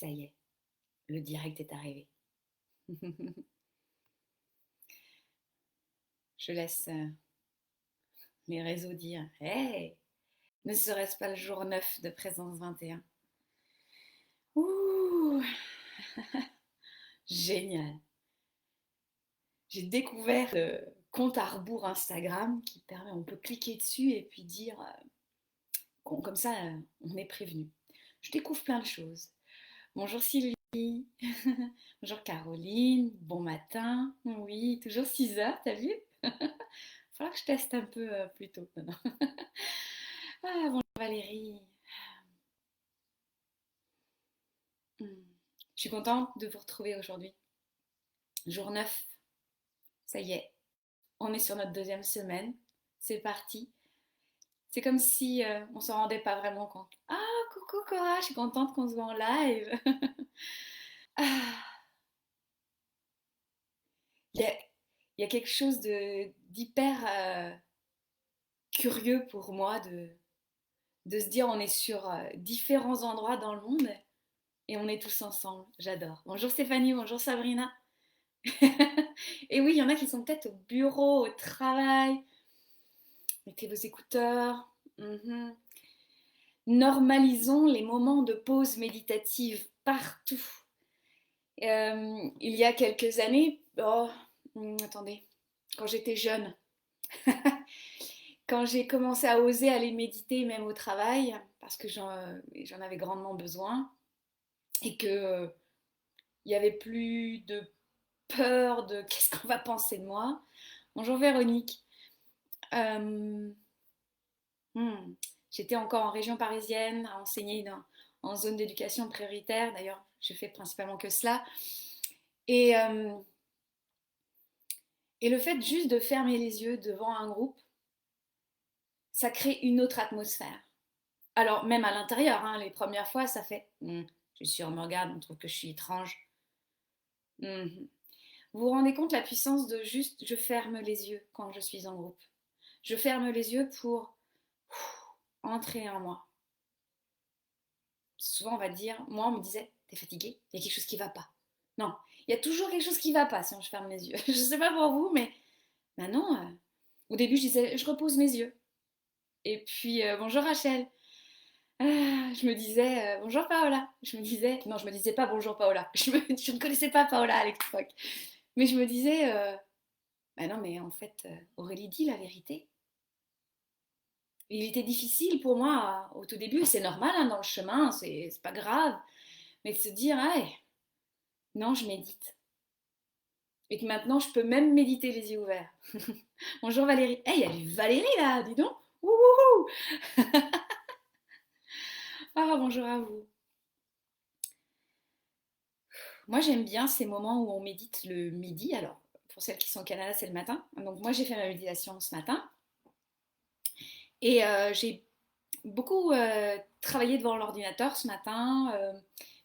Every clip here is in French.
Ça y est, le direct est arrivé. Je laisse les réseaux dire hey, ne serait-ce pas le jour 9 de Présence 21? Ouh, génial. J'ai découvert le compte à rebours Instagram qui permet, on peut cliquer dessus et puis dire, comme ça, on est prévenu. Je découvre plein de choses. Bonjour Sylvie, bonjour Caroline, bon matin. Oui, toujours 6 heures, t'as vu? Il faudra que je teste un peu plus tôt maintenant. Ah, bonjour Valérie. Hmm. Je suis contente de vous retrouver aujourd'hui. Jour 9, ça y est, on est sur notre deuxième semaine. C'est parti. C'est comme si on s'en rendait pas vraiment compte. Ah, coucou Cora, je suis contente qu'on se voit en live. Ah, il y a, il y a quelque chose d'hyper curieux pour moi de se dire on est sur différents endroits dans le monde et on est tous ensemble. J'adore. Bonjour Stéphanie, bonjour Sabrina. Et oui, il y en a qui sont peut-être au bureau, au travail. Mettez vos écouteurs. Mhm. Normalisons les moments de pause méditative partout. Il y a quelques années, attendez, quand j'étais jeune, quand j'ai commencé à oser aller méditer même au travail, parce que j'en avais grandement besoin, et que il n'y avait plus de peur de qu'est-ce qu'on va penser de moi. Bonjour Véronique. Euh, hmm, J'étais encore en région parisienne, à enseigner en zone d'éducation prioritaire. D'ailleurs, je fais principalement que cela. Et, euh, et le fait juste de fermer les yeux devant un groupe, ça crée une autre atmosphère. Alors, même à l'intérieur, hein, les premières fois, ça fait je suis sûr, on me regarde, on trouve que je suis étrange. Mhm. Vous vous rendez compte la puissance de juste je ferme les yeux quand je suis en groupe. Je ferme les yeux pour entrer en moi. Souvent, on va dire, moi, on me disait, t'es fatigué, il y a quelque chose qui va pas. Non, il y a toujours quelque chose qui va pas si je ferme les yeux. Je sais pas pour vous, mais maintenant, au début, je disais, je repose mes yeux. Et puis, bonjour Rachel. Je me disais, bonjour Paola. Je me disais, non, je me disais pas bonjour Paola. Je ne connaissais pas Paola à l'époque. Mais je me disais, bah non, mais en fait, Aurélie dit la vérité. Il était difficile pour moi au tout début, c'est normal hein, dans le chemin, c'est pas grave, mais de se dire, hey, non, je médite. Et que maintenant, je peux même méditer les yeux ouverts. Bonjour Valérie. Hey, il y a du Valérie là, dis donc. Ouhouhou. Ah, bonjour à vous. Moi, j'aime bien ces moments où on médite le midi. Alors, pour celles qui sont au Canada, c'est le matin. Donc, moi, j'ai fait ma méditation ce matin. Et j'ai beaucoup travaillé devant l'ordinateur ce matin.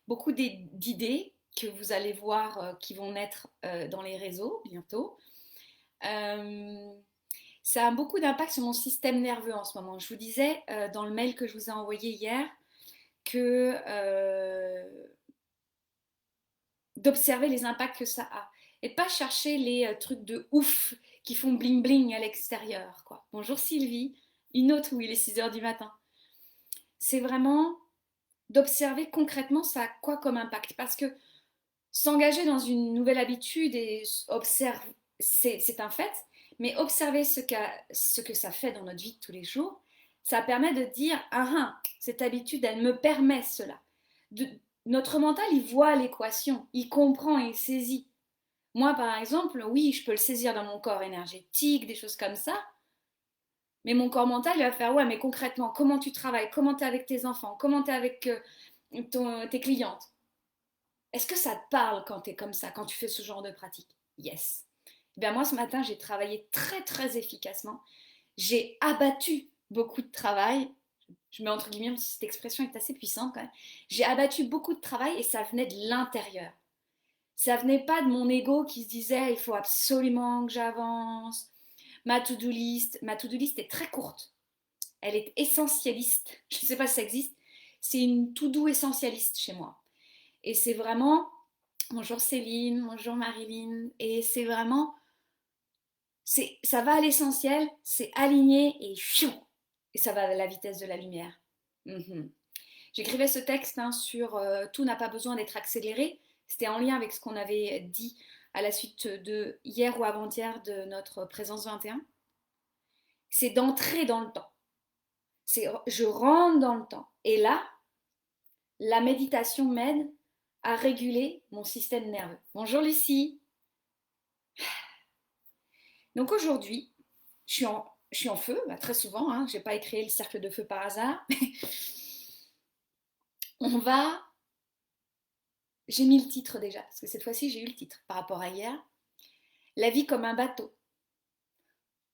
Beaucoup d'idées que vous allez voir qui vont naître dans les réseaux bientôt. Euh, Ça a beaucoup d'impact sur mon système nerveux en ce moment. Je vous disais dans le mail que je vous ai envoyé hier que d'observer les impacts que ça a et pas chercher les trucs de ouf qui font bling bling à l'extérieur quoi. Bonjour Sylvie, une autre où il est 6 heures du matin. C'est vraiment d'observer concrètement ça a quoi comme impact parce que s'engager dans une nouvelle habitude et observer c'est un fait, mais observer ce que ça fait dans notre vie de tous les jours, ça permet de dire ah, ah cette habitude elle me permet cela. De, notre mental il voit l'équation, il comprend, il saisit. Moi, par exemple, oui, je peux le saisir dans mon corps énergétique, des choses comme ça, mais mon corps mental, il va faire, ouais, mais concrètement, comment tu travailles, comment tu es avec tes enfants, comment tu es avec tes clientes. Est-ce que ça te parle quand tu es comme ça, quand tu fais ce genre de pratique? Yes. Eh bien, moi, ce matin, j'ai travaillé très, très efficacement. J'ai abattu beaucoup de travail. Je mets entre guillemets, parce que cette expression est assez puissante quand même. J'ai abattu beaucoup de travail et ça venait de l'intérieur. Ça venait pas de mon ego qui se disait il faut absolument que j'avance. Ma to-do list est très courte. Elle est essentialiste. Je ne sais pas si ça existe. C'est une to-do essentialiste chez moi. Et c'est vraiment, bonjour Céline, bonjour Marilyn, et c'est vraiment, ça va à l'essentiel, c'est aligné et chou, et ça va à la vitesse de la lumière. Mhm. J'écrivais ce texte sur tout n'a pas besoin d'être accéléré. C'était en lien avec ce qu'on avait dit à la suite de hier ou avant-hier de notre présence 21. C'est d'entrer dans le temps. Je rentre dans le temps. Et là, la méditation m'aide à réguler mon système nerveux. Bonjour Lucie. Donc aujourd'hui, je suis en feu, bah, très souvent, hein, je n'ai pas créé le cercle de feu par hasard. On va... J'ai mis le titre déjà, parce que cette fois-ci j'ai eu le titre par rapport à hier. La vie comme un bateau.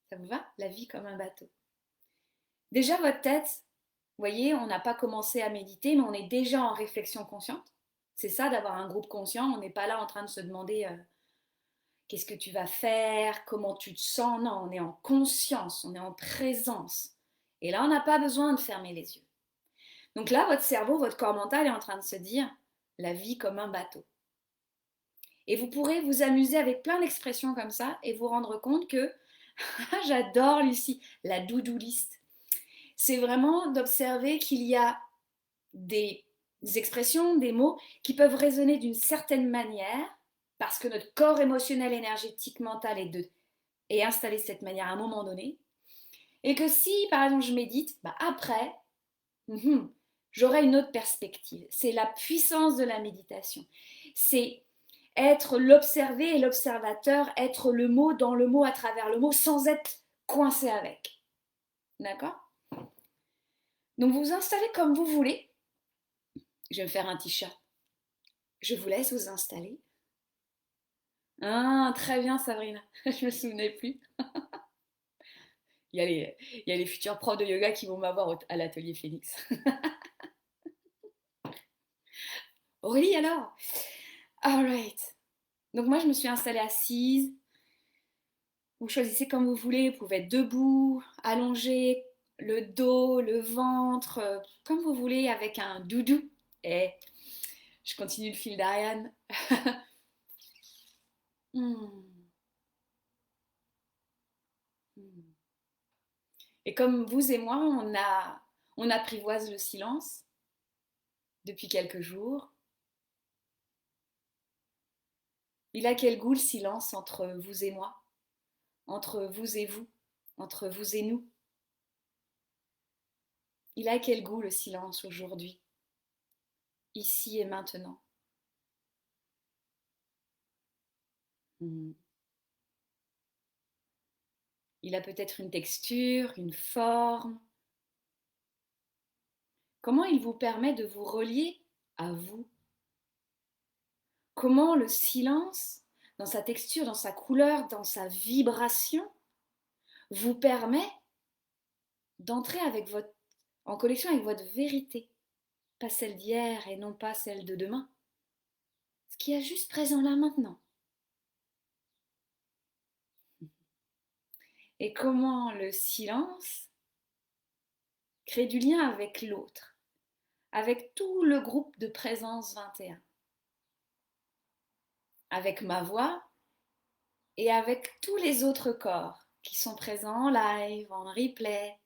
Ça vous va? La vie comme un bateau. Déjà votre tête, vous voyez, on n'a pas commencé à méditer, mais on est déjà en réflexion consciente. C'est ça d'avoir un groupe conscient, on n'est pas là en train de se demander qu'est-ce que tu vas faire, comment tu te sens. Non, on est en conscience, on est en présence. Et là, on n'a pas besoin de fermer les yeux. Donc là, votre cerveau, votre corps mental est en train de se dire la vie comme un bateau. Et vous pourrez vous amuser avec plein d'expressions comme ça et vous rendre compte que j'adore Lucie, la doudou list. C'est vraiment d'observer qu'il y a des expressions, des mots qui peuvent résonner d'une certaine manière parce que notre corps émotionnel, énergétique, mental est installé de cette manière à un moment donné. Et que si, par exemple, je médite, bah après, j'aurai une autre perspective. C'est la puissance de la méditation. C'est être l'observé et l'observateur, être le mot dans le mot à travers le mot sans être coincé avec. D'accord? Donc vous vous installez comme vous voulez. Je vais me faire un t-shirt. Je vous laisse vous installer. Ah, très bien Sabrina. Je me souvenais plus. Il y a les futurs profs de yoga qui vont m'avoir à l'atelier Phoenix. Aurélie alors? Alright. Donc moi je me suis installée assise. Vous choisissez comme vous voulez. Vous pouvez être debout, allongé, le dos, le ventre, comme vous voulez, avec un doudou. Et je continue le fil d'Ariane. Et comme vous et moi, on apprivoise le silence depuis quelques jours. Il a quel goût le silence entre vous et moi, entre vous et vous, entre vous et nous? Il a quel goût le silence aujourd'hui, ici et maintenant? Il a peut-être une texture, une forme. Comment il vous permet de vous relier à vous? Comment le silence, dans sa texture, dans sa couleur, dans sa vibration, vous permet d'entrer en connexion avec votre vérité, pas celle d'hier et non pas celle de demain, ce qui est juste présent là maintenant. Et comment le silence crée du lien avec l'autre, avec tout le groupe de présence 21, avec ma voix et avec tous les autres corps qui sont présents en live, en replay.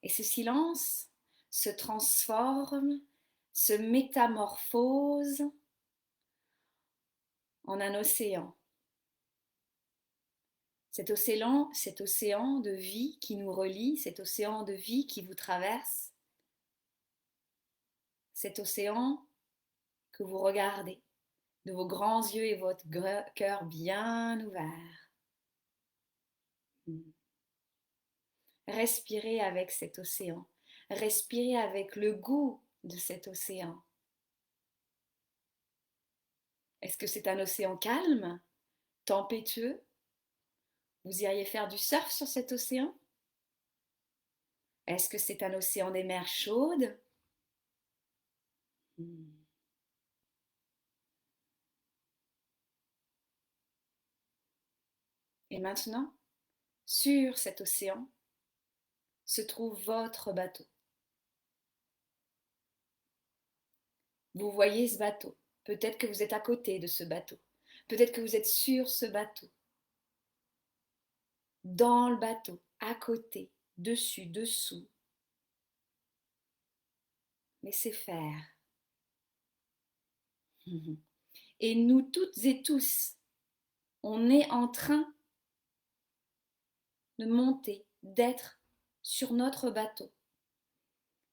Et ce silence se transforme, se métamorphose en un océan. Cet océan de vie qui nous relie, cet océan de vie qui vous traverse, cet océan que vous regardez de vos grands yeux et votre cœur bien ouvert. Respirez avec cet océan, respirez avec le goût de cet océan. Est-ce que c'est un océan calme, tempétueux? Vous iriez faire du surf sur cet océan? Est-ce que c'est un océan des mers chaudes? Et maintenant, sur cet océan se trouve votre bateau. Vous voyez ce bateau. Peut-être que vous êtes à côté de ce bateau. Peut-être que vous êtes sur ce bateau. Dans le bateau, à côté, dessus, dessous. Laissez faire. Et nous toutes et tous, on est en train de monter, d'être sur notre bateau.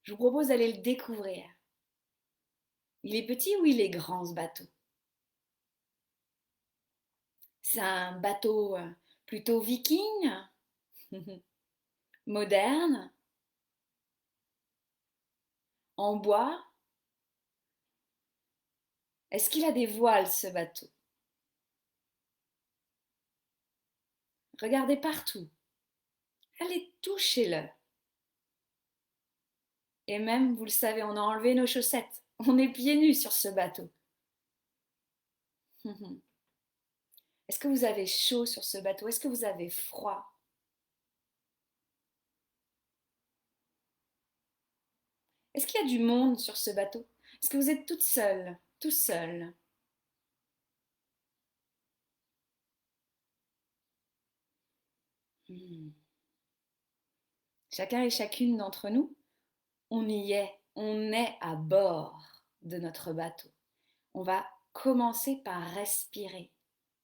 Je vous propose d'aller le découvrir. Il est petit ou il est grand ce bateau? C'est un bateau plutôt viking, moderne, en bois. Est-ce qu'il a des voiles ce bateau? Regardez partout. Allez, touchez-le. Et même, vous le savez, on a enlevé nos chaussettes. On est pieds nus sur ce bateau. Est-ce que vous avez chaud sur ce bateau? Est-ce que vous avez froid? Est-ce qu'il y a du monde sur ce bateau? Est-ce que vous êtes toute seule, tout seul? Chacun et chacune d'entre nous, on y est, on est à bord de notre bateau. On va commencer par respirer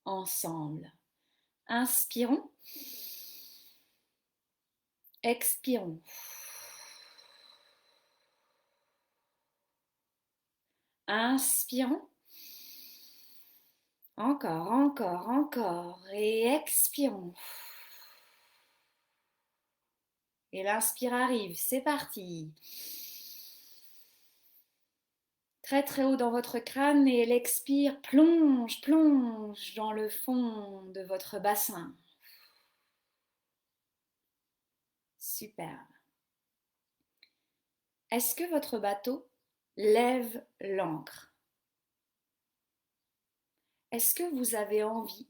ensemble. Inspirons, expirons. Inspirons. Encore, encore, encore. Et expirons. Et l'inspire arrive, c'est parti. Très très haut dans votre crâne et l'expire plonge, plonge dans le fond de votre bassin. Super. Est-ce que votre bateau lève l'ancre? Est-ce que vous avez envie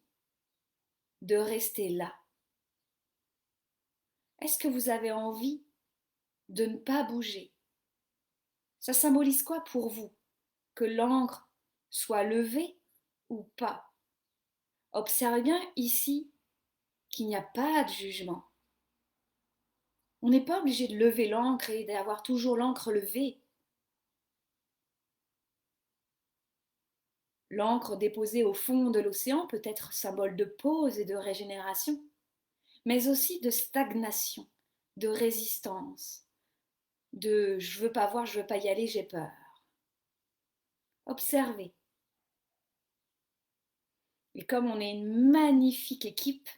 de rester là? Est-ce que vous avez envie de ne pas bouger? Ça symbolise quoi pour vous? Que l'ancre soit levée ou pas? Observez bien ici qu'il n'y a pas de jugement. On n'est pas obligé de lever l'ancre et d'avoir toujours l'ancre levée. L'ancre déposée au fond de l'océan peut être symbole de pause et de régénération, mais aussi de stagnation, de résistance, de je veux pas voir, je veux pas y aller, j'ai peur. Observez. Et comme on est une magnifique équipe,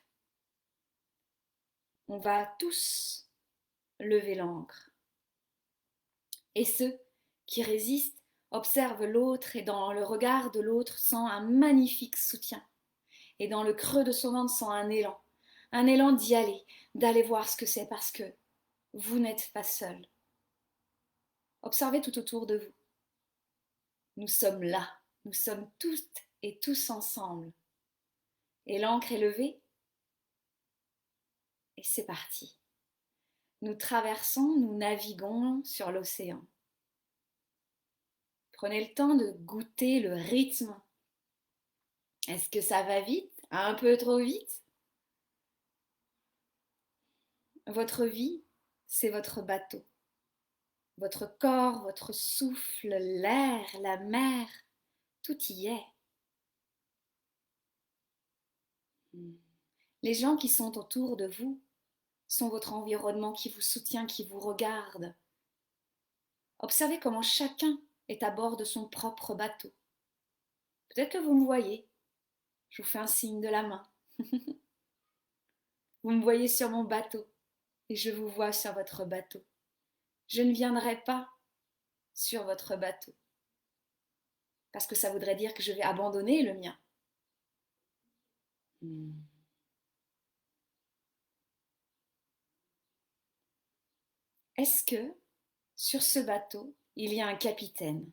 on va tous lever l'ancre. Et ceux qui résistent observent l'autre et dans le regard de l'autre sent un magnifique soutien. Et dans le creux de son ventre sent un élan d'y aller, d'aller voir ce que c'est parce que vous n'êtes pas seul. Observez tout autour de vous. Nous sommes là, nous sommes toutes et tous ensemble. Et l'ancre est levée et c'est parti. Nous traversons, nous naviguons sur l'océan. Prenez le temps de goûter le rythme. Est-ce que ça va vite? Un peu trop vite? Votre vie, c'est votre bateau. Votre corps, votre souffle, l'air, la mer, tout y est. Les gens qui sont autour de vous sont votre environnement qui vous soutient, qui vous regarde. Observez comment chacun est à bord de son propre bateau. Peut-être que vous me voyez. Je vous fais un signe de la main. Vous me voyez sur mon bateau et je vous vois sur votre bateau. Je ne viendrai pas sur votre bateau parce que ça voudrait dire que je vais abandonner le mien. Est-ce que sur ce bateau, il y a un capitaine?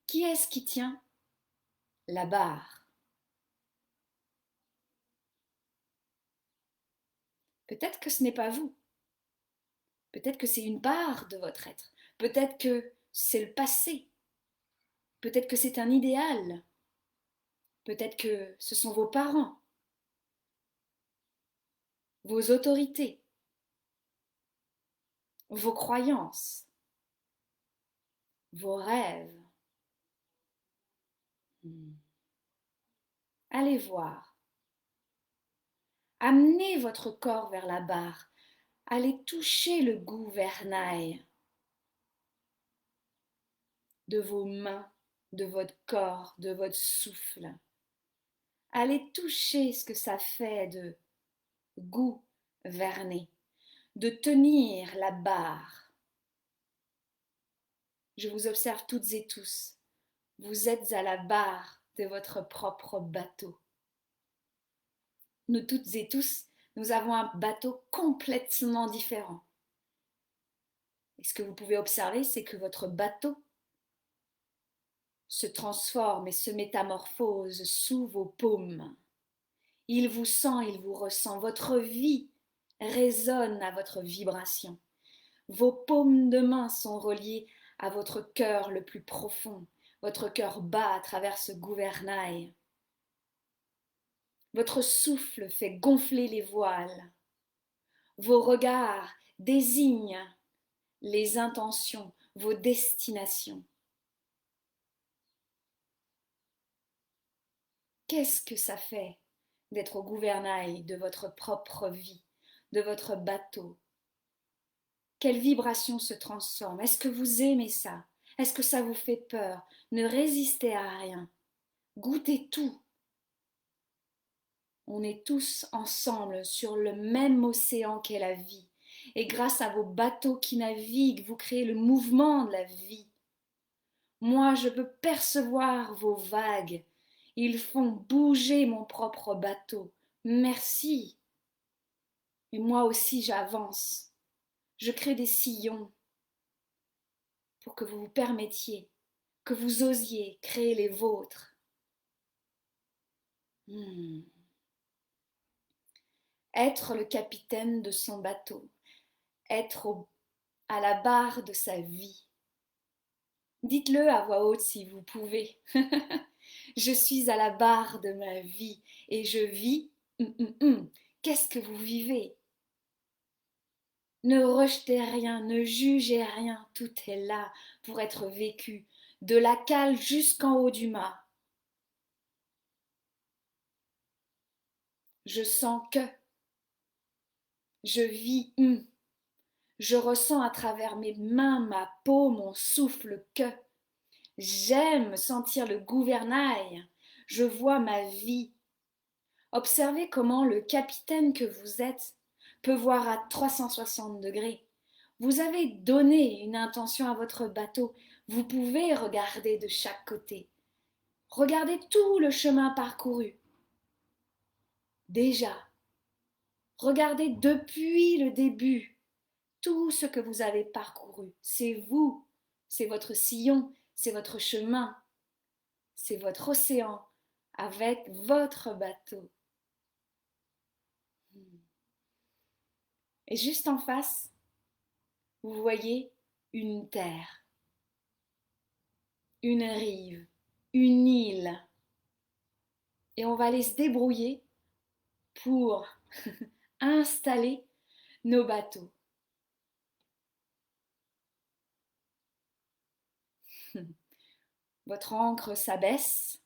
Qui est-ce qui tient la barre? Peut-être que ce n'est pas vous. Peut-être que c'est une part de votre être. Peut-être que c'est le passé. Peut-être que c'est un idéal. Peut-être que ce sont vos parents, vos autorités, vos croyances, vos rêves. Allez voir. Amenez votre corps vers la barre. Allez toucher le gouvernail de vos mains, de votre corps, de votre souffle. Allez toucher ce que ça fait de gouverner, de tenir la barre. Je vous observe toutes et tous. Vous êtes à la barre de votre propre bateau. Nous toutes et tous, nous avons un bateau complètement différent. Et ce que vous pouvez observer, c'est que votre bateau se transforme et se métamorphose sous vos paumes. Il vous sent, il vous ressent. Votre vie résonne à votre vibration. Vos paumes de main sont reliées à votre cœur le plus profond. Votre cœur bat à travers ce gouvernail. Votre souffle fait gonfler les voiles. Vos regards désignent les intentions, vos destinations. Qu'est-ce que ça fait d'être au gouvernail de votre propre vie, de votre bateau? Quelle vibration se transforme? Est-ce que vous aimez ça? Est-ce que ça vous fait peur? Ne résistez à rien. Goûtez tout. On est tous ensemble sur le même océan qu'est la vie. Et grâce à vos bateaux qui naviguent, vous créez le mouvement de la vie. Moi, je peux percevoir vos vagues. Ils font bouger mon propre bateau. Merci. Et moi aussi, j'avance. Je crée des sillons pour que vous vous permettiez, que vous osiez créer les vôtres. Être le capitaine de son bateau, être à la barre de sa vie. Dites-le à voix haute si vous pouvez. Je suis à la barre de ma vie et je vis. Qu'est-ce que vous vivez? Ne rejetez rien, ne jugez rien, tout est là pour être vécu, de la cale jusqu'en haut du mât. Je sens que, je vis, je ressens à travers mes mains, ma peau, mon souffle que. J'aime sentir le gouvernail, je vois ma vie. Observez comment le capitaine que vous êtes peut voir à 360 degrés. Vous avez donné une intention à votre bateau, vous pouvez regarder de chaque côté. Regardez tout le chemin parcouru. Déjà, regardez depuis le début tout ce que vous avez parcouru. C'est vous, c'est votre sillon, c'est votre chemin, c'est votre océan avec votre bateau. Et juste en face, vous voyez une terre, une rive, une île. Et on va aller se débrouiller pour installer nos bateaux. Votre ancre s'abaisse,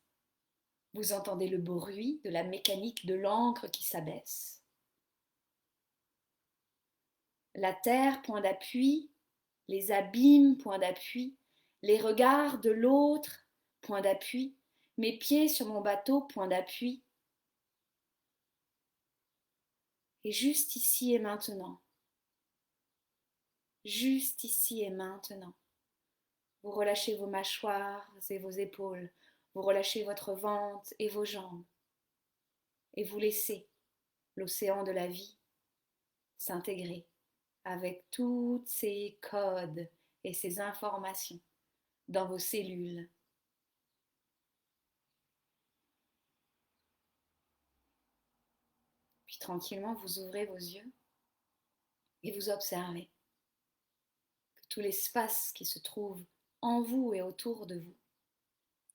vous entendez le bruit de la mécanique de l'ancre qui s'abaisse. La terre, point d'appui, les abîmes, point d'appui, les regards de l'autre, point d'appui, mes pieds sur mon bateau, point d'appui. Et juste ici et maintenant, juste ici et maintenant, vous relâchez vos mâchoires et vos épaules, vous relâchez votre ventre et vos jambes, et vous laissez l'océan de la vie s'intégrer avec toutes ces codes et ces informations dans vos cellules. Puis tranquillement, vous ouvrez vos yeux Et vous observez que tout l'espace qui se trouve en vous et autour de vous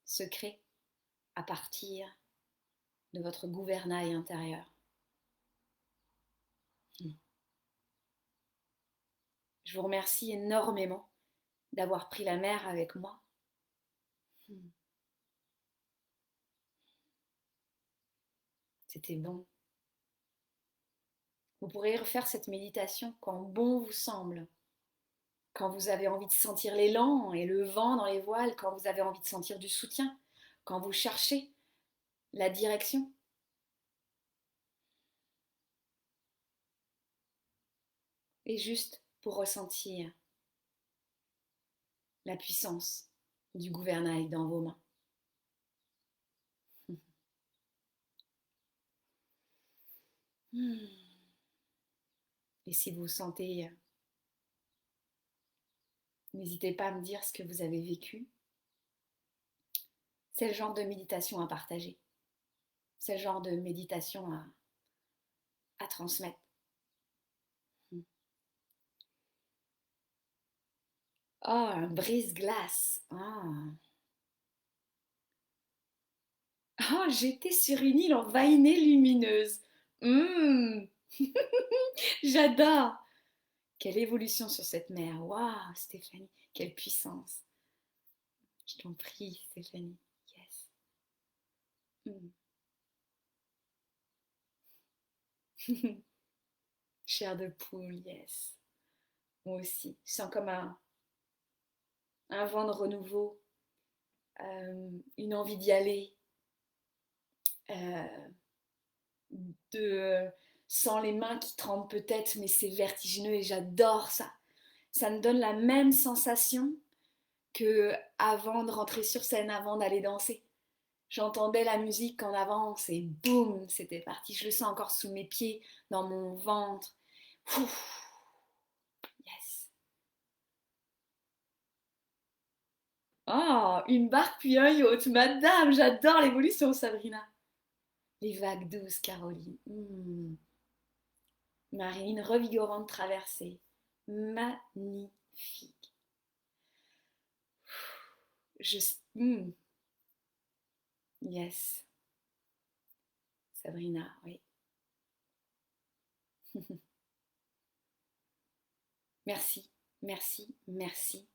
se crée à partir de votre gouvernail intérieur. Je vous remercie énormément d'avoir pris la mer avec moi. C'était bon. Vous pourrez refaire cette méditation quand bon vous semble. Quand vous avez envie de sentir l'élan et le vent dans les voiles, quand vous avez envie de sentir du soutien, quand vous cherchez la direction. Et juste pour ressentir la puissance du gouvernail dans vos mains. Et si vous sentez, n'hésitez pas à me dire ce que vous avez vécu. C'est le genre de méditation à partager. C'est le genre de méditation à transmettre. Oh, un brise-glace. Oh, j'étais sur une île envahinée lumineuse. J'adore. Quelle évolution sur cette mer. Waouh, Stéphanie, quelle puissance. Je t'en prie, Stéphanie. Yes. Chair de poule, yes. Moi aussi. Je sens comme un vent de renouveau, une envie d'y aller, sans les mains qui tremblent peut-être, mais c'est vertigineux et j'adore ça. Ça me donne la même sensation que avant de rentrer sur scène, avant d'aller danser. J'entendais la musique en avance et boum, c'était parti. Je le sens encore sous mes pieds, dans mon ventre. Ouf, yes. Oh, une barque puis un yacht. Madame, j'adore l'évolution, Sabrina. Les vagues douces, Caroline. Marie, une revigorante traversée. Magnifique. Yes. Sabrina, oui. Merci, merci, merci.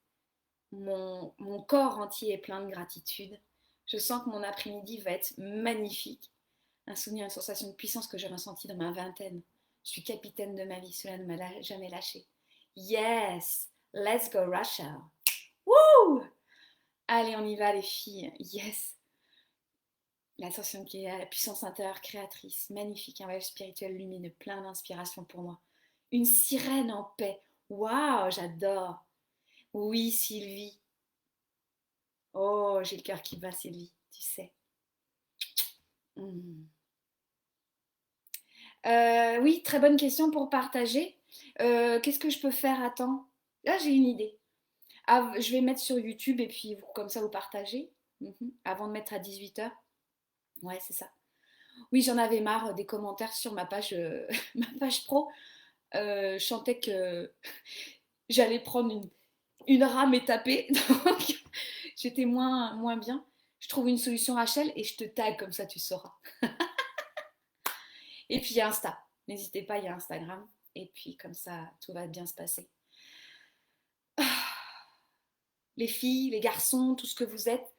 Mon corps entier est plein de gratitude. Je sens que mon après-midi va être magnifique. Un souvenir, une sensation de puissance que j'ai ressentie dans ma vingtaine. Je suis capitaine de ma vie, cela ne m'a jamais lâché. Yes, let's go Russia. Woo! Allez, on y va les filles. Yes. L'ascension qui est la puissance intérieure créatrice, magnifique, un voyage spirituel lumineux, plein d'inspiration pour moi. Une sirène en paix. Waouh, j'adore. Oui, Sylvie. Oh, j'ai le cœur qui bat, Sylvie, tu sais. Oui, très bonne question pour partager. Qu'est-ce que je peux faire? Attends. Là, j'ai une idée. Ah, je vais mettre sur YouTube et puis comme ça, vous partagez. Avant de mettre à 18h. Ouais, c'est ça. Oui, j'en avais marre des commentaires sur ma page, ma page pro. Je sentais que j'allais prendre une rame et taper. Donc, j'étais moins bien. Je trouve une solution Rachel et je te tag comme ça, tu sauras. Et puis, il y a Insta. N'hésitez pas, il y a Instagram. Et puis, comme ça, tout va bien se passer. Les filles, les garçons, tout ce que vous êtes,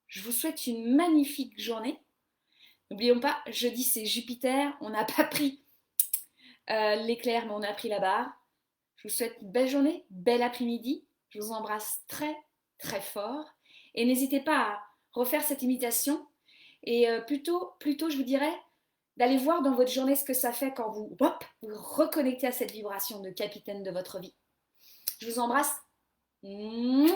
je vous souhaite une magnifique journée. N'oublions pas, jeudi, c'est Jupiter. On n'a pas pris l'éclair, mais on a pris la barre. Je vous souhaite une belle journée, bel après-midi. Je vous embrasse très, très fort. Et n'hésitez pas à refaire cette imitation. Et plutôt, je vous dirais d'aller voir dans votre journée ce que ça fait quand vous reconnectez à cette vibration de capitaine de votre vie. Je vous embrasse. Et